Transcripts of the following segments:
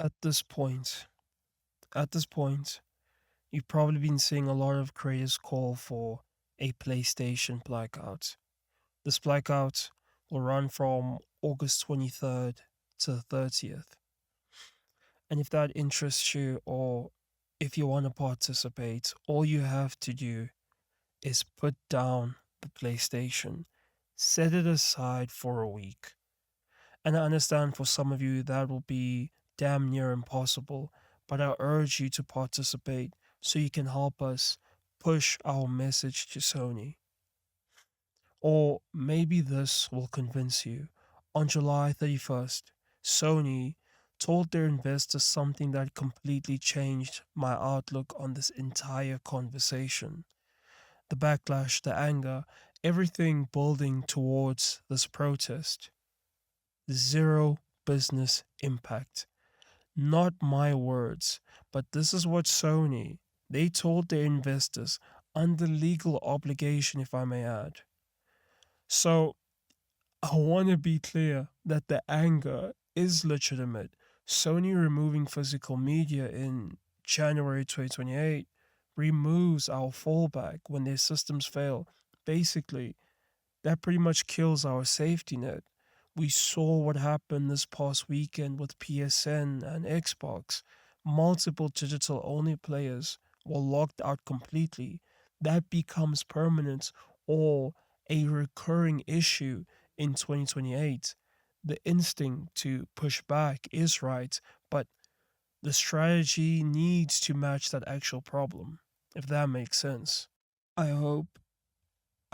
At this point, at this point, you've probably been seeing a lot of creators call for a PlayStation Blackout. This blackout will run from August 23rd to 30th. And if that interests you or if you want to participate, all you have to do is put down the PlayStation, set it aside for a week. And I understand for some of you that will be damn near impossible, but I urge you to participate so you can help us push our message to Sony. Or maybe this will convince you. On July 31st, Sony told their investors something that completely changed my outlook on this entire conversation. The backlash, the anger, everything building towards this protest. Zero business impact. Not my words, but this is what Sony, they told their investors under legal obligation, if I may add. So I want to be clear that the anger is legitimate. Sony removing physical media in January 2028 removes our fallback when their systems fail. Basically, that pretty much kills our safety net. We saw what happened this past weekend with PSN and Xbox. Multiple digital only players were locked out completely. That becomes permanent or a recurring issue in 2028. The instinct to push back is right, but the strategy needs to match that actual problem, if that makes sense. I hope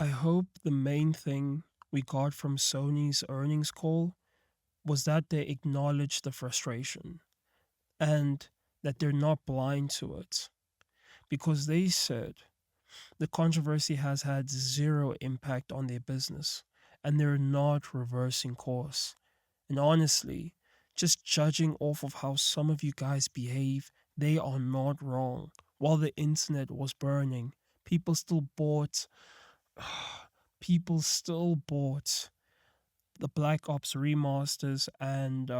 I hope the main thing we got from Sony's earnings call was that they acknowledged the frustration and that they're not blind to it. Because they said the controversy has had zero impact on their business and they're not reversing course. And honestly, just judging off of how some of you guys behave, they are not wrong. While the internet was burning, people still bought people still bought the Black Ops remasters and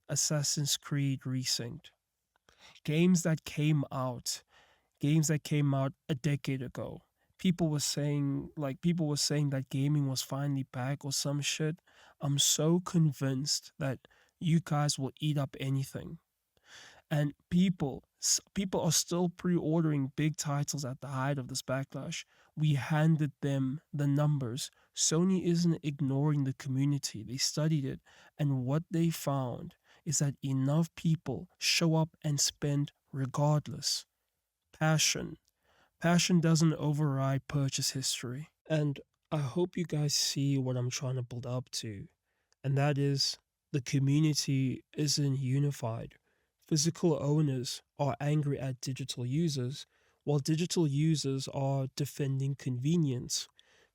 Assassin's Creed Resynced. Games that came out, games that came out a decade ago. People were saying that gaming was finally back or some shit. I'm so convinced that you guys will eat up anything. And people are still pre-ordering big titles at the height of this backlash. We handed them the numbers. Sony isn't ignoring the community. They studied it, and what they found is that enough people show up and spend regardless. Passion. Passion doesn't override purchase history. And I hope you guys see what I'm trying to build up to, and that is the community isn't unified. Physical owners are angry at digital users, while digital users are defending convenience.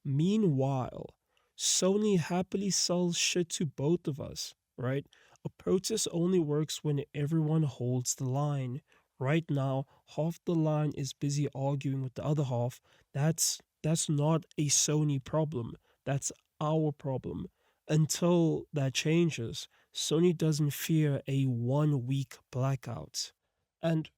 Meanwhile, Sony happily sells shit to both of us, right? A protest only works when everyone holds the line. Right now, half the line is busy arguing with the other half. That's not a Sony problem. That's our problem. Until that changes, Sony doesn't fear a 1 week blackout. And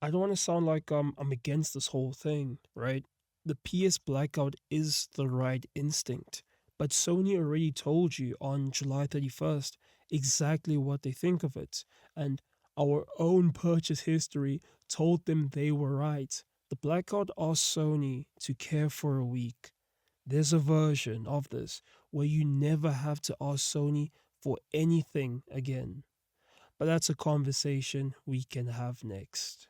I don't want to sound like I'm against this whole thing, right? The PS Blackout is the right instinct. But Sony already told you on July 31st exactly what they think of it. And our own purchase history told them they were right. The Blackout asked Sony to care for a week. There's a version of this where you never have to ask Sony for anything again. But that's a conversation we can have next.